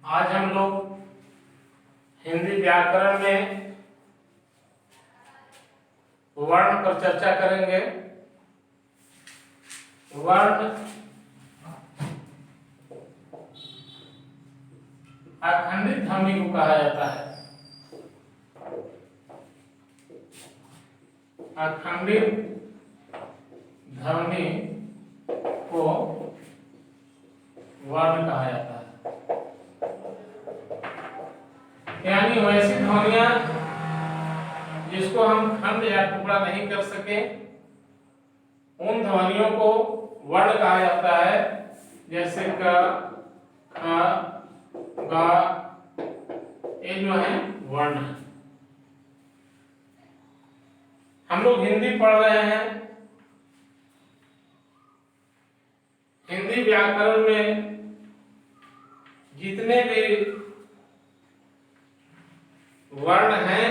आज हम लोग हिंदी व्याकरण में वर्ण पर चर्चा करेंगे। वर्ण अखंडित ध्वनि को कहा जाता है। अखंडित ध्वनि को वर्ण कहा जाता है, यानी वैसी ध्वनियां जिसको हम खंड या टुकड़ा नहीं कर सके, उन ध्वनियों को वर्ण कहा जाता है। जैसे क, ख, ग, ये जो है वर्ण है। हम लोग हिंदी पढ़ रहे हैं। हिंदी व्याकरण में जितने भी वर्ण हैं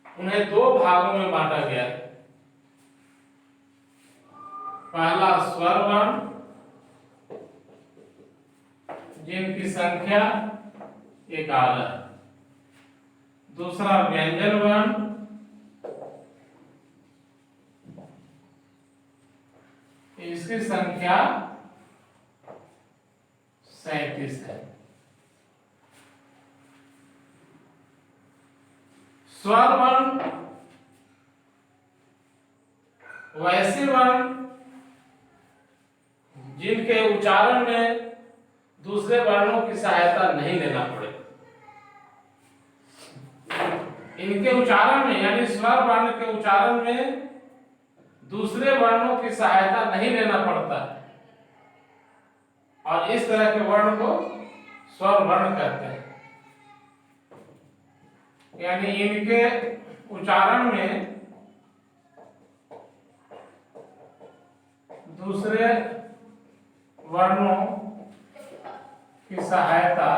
उन्हें दो भागों में बांटा गया है। पहला स्वर वर्ण जिनकी संख्या 11 है। दूसरा व्यंजन वर्ण इसकी संख्या 37 है। स्वर वर्ण वैसे वर्ण जिनके उच्चारण में दूसरे वर्णों की सहायता नहीं लेना पड़े। इनके उच्चारण में यानी स्वर वर्ण के उच्चारण में दूसरे वर्णों की सहायता नहीं लेना पड़ता है, और इस तरह के वर्ण को स्वर वर्ण कहते हैं। यानी इनके उच्चारण में दूसरे वर्णों की सहायता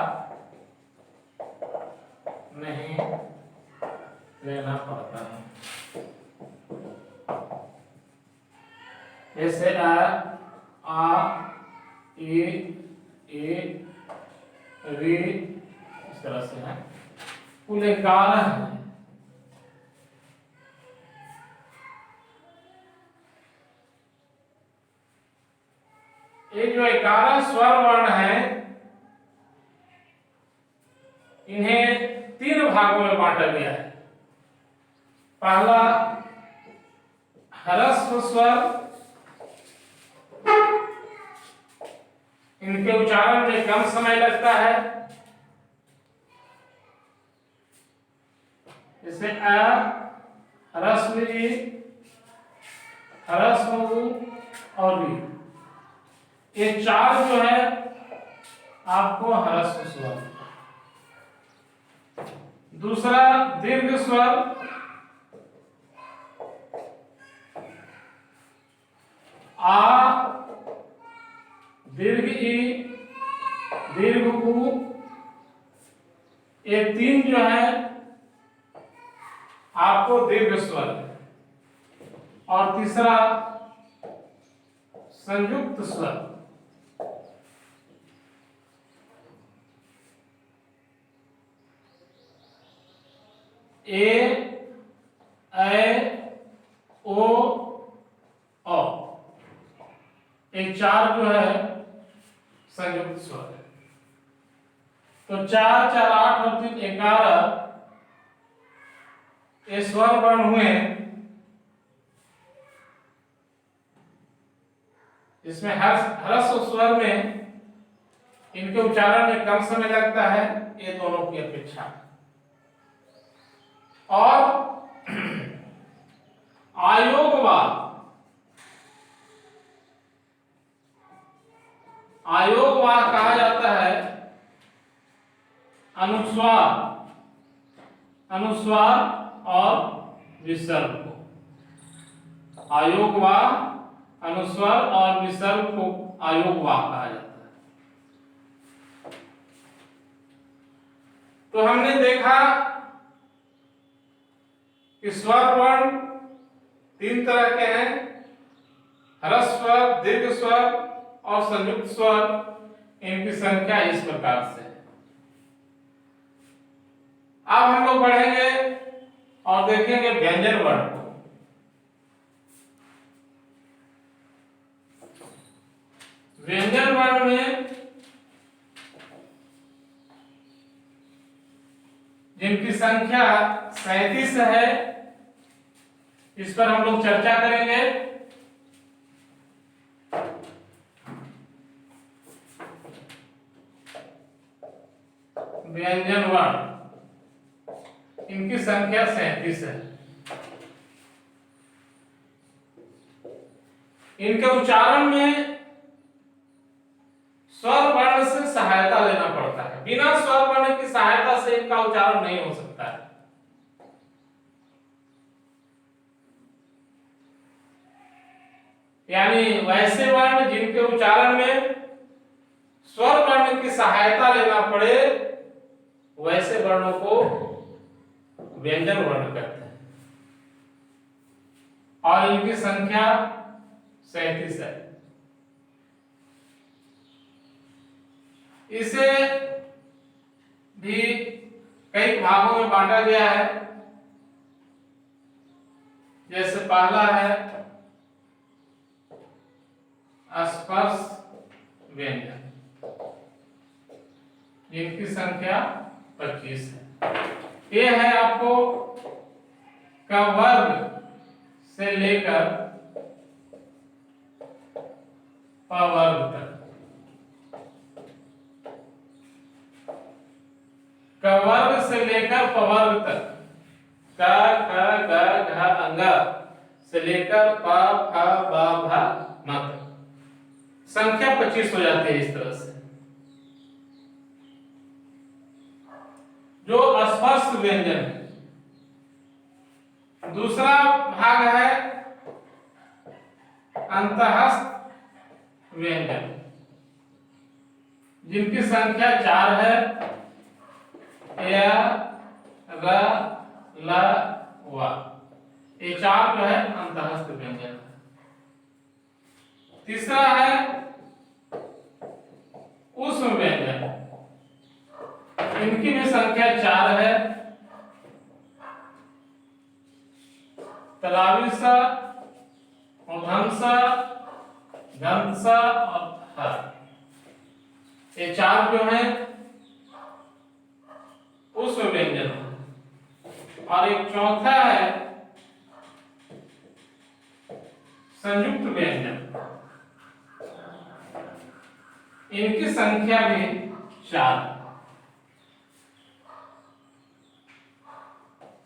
नहीं लेना पड़ता है। जैसे आ, ई, री, इस तरह से है। कुल 11 है। ये जो 11 स्वर वर्ण हैं, इन्हें 3 भागों में बांटा गया है। पहला ह्रस्व स्वर, इनके उच्चारण में कम समय लगता है। जैसे अ, ह्रस्व ई, ह्रस्व उ और वी, ये 4 जो है आपको ह्रस्व स्वर। दूसरा दीर्घ स्वर, आ, दीर्घ ई, दीर्घ उ, ये 3 जो है आपको दीर्घ स्वर। और तीसरा संयुक्त स्वर, ए, ऐ, ओ, औ, ये 4 जो है संयुक्त स्वर है। तो 4, 4, 8 और 3, 11 ये स्वर वर्ण हुए। इसमें ह्रस्व स्वर में इनके उच्चारण में कम समय लगता है, ये दोनों की अपेक्षा। और आयोगवाद, आयोगवाद कहा जाता है अनुस्वार, अनुस्वार और विसर्ग को। आयोगवाद, अनुस्वार और विसर्ग को आयोगवाद कहा जाता है। तो हमने देखा कि स्वर वर्ण 3 तरह के हैं, ह्रस्व स्वर, दीर्घ स्वर और संयुक्त स्वर। इनकी संख्या इस प्रकार से अब हम लोग बढ़ेंगे और देखेंगे व्यंजन वर्ण को। व्यंजन वर्ण में जिनकी संख्या 37 है, इस पर हम लोग चर्चा करेंगे। व्यंजन वर्ण, इनकी संख्या 37 है। इनके उच्चारण में स्वर वर्ण से सहायता लेना पड़ता है, बिना स्वर वर्ण की सहायता से इनका उच्चारण नहीं हो सकता है। यानी वैसे वर्ण जिनके उच्चारण में स्वर वर्ण की सहायता लेना पड़े, वैसे वर्णों को व्यंजन वर्ण कहते हैं और इनकी संख्या 37 है। इसे भी कई भागों में बांटा गया है। जैसे पहला है स्पर्श व्यंजन, जिनकी संख्या 25 है। ये है आपको क वर्ग से लेकर प वर्ग तक। क वर्ग से लेकर प वर्ग तक, क ख ग घ अंग से लेकर प फ ब भ म तक संख्या 25 हो जाती है। इस तरह से जो स्पर्श व्यंजन है। दूसरा भाग है अंतःस्थ व्यंजन, जिनकी संख्या 4 है। य र ल व, ये 4 जो है अंतःस्थ व्यंजन है। तीसरा है ऊष्म व्यंजन, इनकी भी संख्या 4 है। तलावी सा, मूर्धन्य सा, दंत सा और ह, ये 4 जो है ऊष्म व्यंजन है। और एक चौथा है संयुक्त व्यंजन, इनकी संख्या भी 4।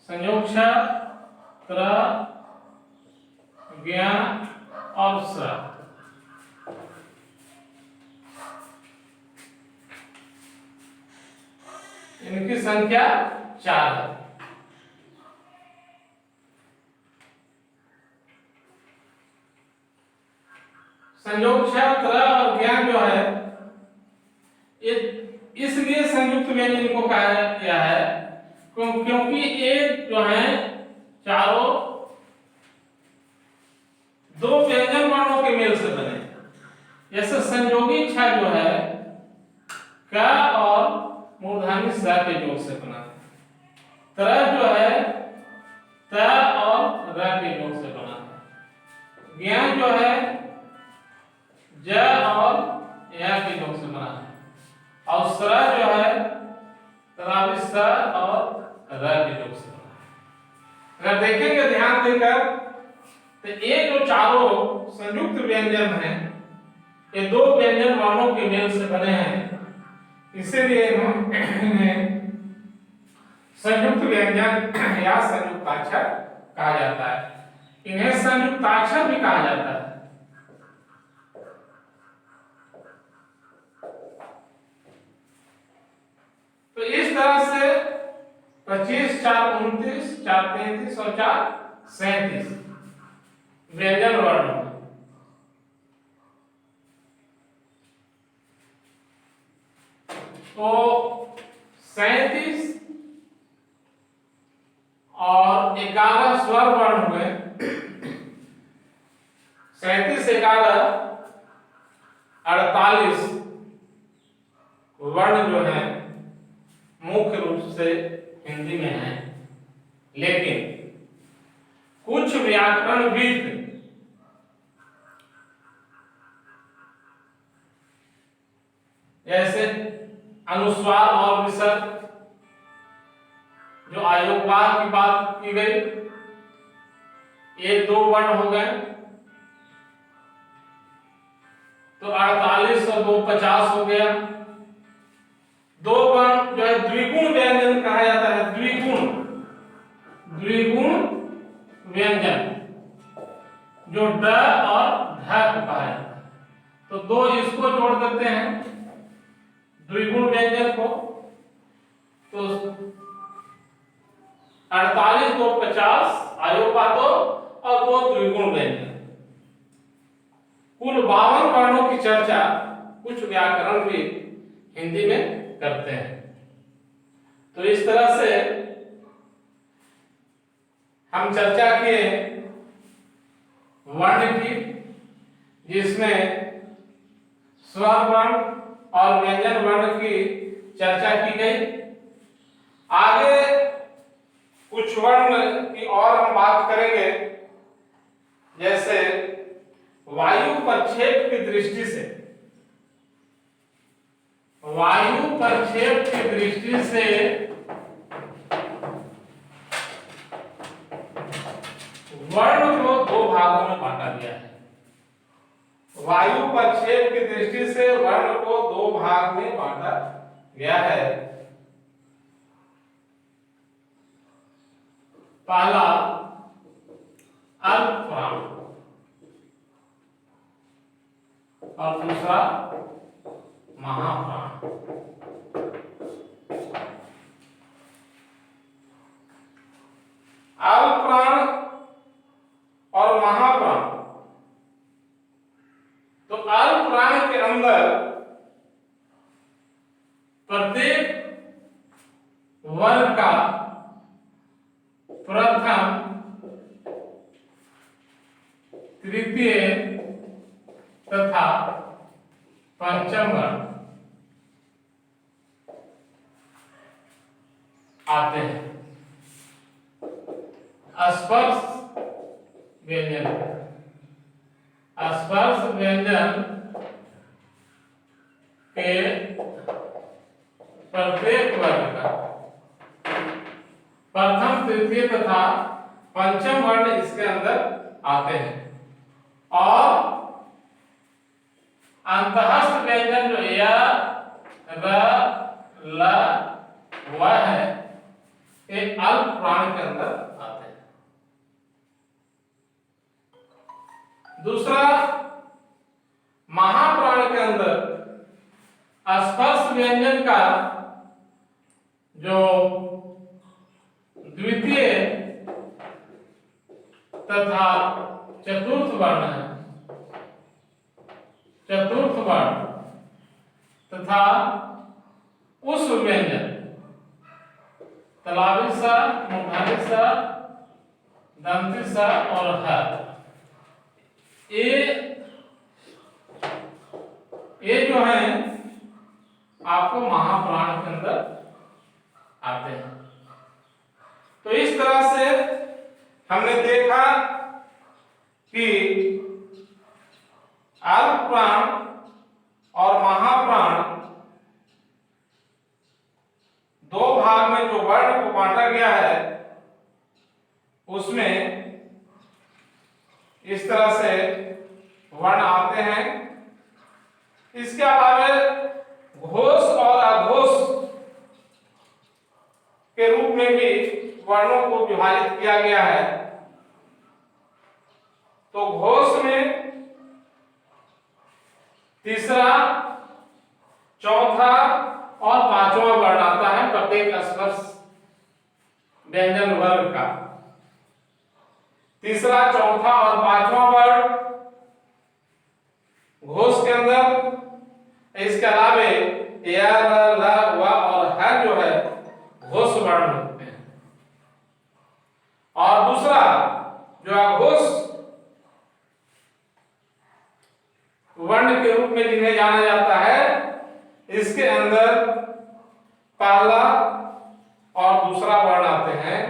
संयोग छ, त्र, ज्ञ और स, इनकी संख्या 4 है। संयोग छ, त्र और ज्ञ जो है, ये इसलिए संयुक्त व्यंजन को कहा गया है क्योंकि ये जो है चारों दो व्यंजन वर्णों के मेल से बने। जैसे संयोगी छ जो है क और मूर्धन्य स के योग से बना है। त्र जो है त और र के योग से बना है। ज्ञ जो है ज और य के योग से बना है। और स्र जो है तरावी स और र के योग से बना है। अगर देखेंगे ध्यान देकर तो ये जो चारों संयुक्त व्यंजन हैं, ये दो व्यंजन वर्णों के मेल से बने हैं, इसीलिए इन्हें संयुक्त व्यंजन या संयुक्ताक्षर कहा जाता है। इन्हें संयुक्ताक्षर भी कहा जाता है। तो इस तरह से 25, 4, 29, 4, 33 और 4, 37 व्यंजन वर्ण। तो 37 और 11 स्वर वर्ण हुए। 37, 11, 48 वर्ण जो है मुख्य रूप से हिंदी में हैं, लेकिन कुछ व्याकरणविद जैसे अनुस्वार और विसर्ग, जो आयोगवाद की बात की गई, ये 2 वर्ण हो गए, तो 48 और 2 50 हो गया। 2 वर्ण जो है द्विगुण व्यंजन कहा जाता है, द्विगुण व्यंजन, जो ड और ध को कहा जाता है। तो 2 इसको जोड़ देते हैं द्विगुण व्यंजन को, तो 48 को 50 आयोगपातो और 2 द्विगुण व्यंजन, कुल 52 वर्णों की चर्चा कुछ व्याकरण भी हिंदी में करते हैं। तो इस तरह से हम चर्चा किए वर्ण की, जिसमें स्वर वर्ण और व्यंजन वर्ण की चर्चा की गई। आगे कुछ वर्ण की और हम बात करेंगे, जैसे वायु प्रक्षेप की दृष्टि से, वायु प्रक्षेप की दृष्टि से वर्ण को 2 भागों में बांटा गया है। वायु प्रक्षेप की दृष्टि से वर्ण को 2 भाग में बांटा गया है। पहला अल्प प्राण और दूसरा महाप्राण। अल्प प्राण और महाप्राण, तो अल्प प्राण के अंदर प्रत्येक वर्ग का प्रथम, तृतीय तथा पंचम वर्ण आते हैं। स्पर्श व्यंजन, स्पर्श व्यंजन के प्रत्येक वर्ग का प्रथम, तृतीय तथा पंचम वर्ण इसके अंदर आते हैं। और अंतःस्थ व्यंजन जो य, र, ल, व है, ये अल्प प्राण के अंदर आते हैं। दूसरा, महाप्राण के अंदर स्पर्श व्यंजन का जो द्वितीय तथा चतुर्थ वर्ण है, चतुर्थ वर्ण तथा उस व्यंजन तलावी सा, मूर्धन्य सा, दंती सा और ह, ये जो है आपको महाप्राण के अंदर आते हैं। तो इस तरह से हमने देखा कि अल्प प्राण और महाप्राण 2 भाग में जो वर्ण को बांटा गया है, उसमें इस तरह से वर्ण आते हैं। इसके अलावा घोष और अघोष के रूप में भी वर्णों को विभाजित किया गया है। तो घोष में तीसरा, चौथा और पांचवा वर्ण आता है प्रत्येक स्पर्श व्यंजन वर्ग का। तीसरा, चौथा और पांचवा वर्ण घोष के अंदर। इसके अलावा य, र, ल, व और ह जो है घोष वर्ण होते हैं। और दूसरा जो अघोष वर्ण के रूप में जिन्हें जाना जाता है, इसके अंदर पहला, और दूसरा वर्ण आते हैं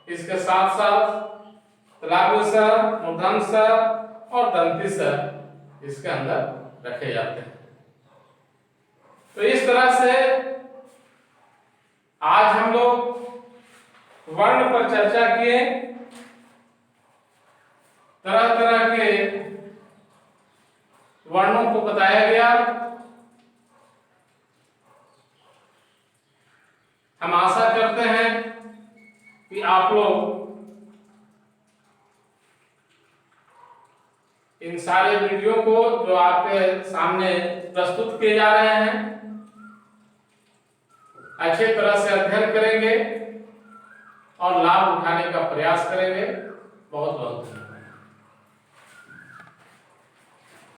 इसके साथ साथ लघु स्वर, मूर्धन्य स्वर और दंती स्वर इसके अंदर रखे जाते हैं। तो इस तरह से आज हम लोग वर्ण पर चर्चा किए, तरह तरह के वर्णों को बताया गया। हम आशा करते हैं कि आप लोग इन सारे वीडियो को जो आपके सामने प्रस्तुत किए जा रहे हैं अच्छे तरह से अध्ययन करेंगे और लाभ उठाने का प्रयास करेंगे। बहुत बहुत धन्यवाद।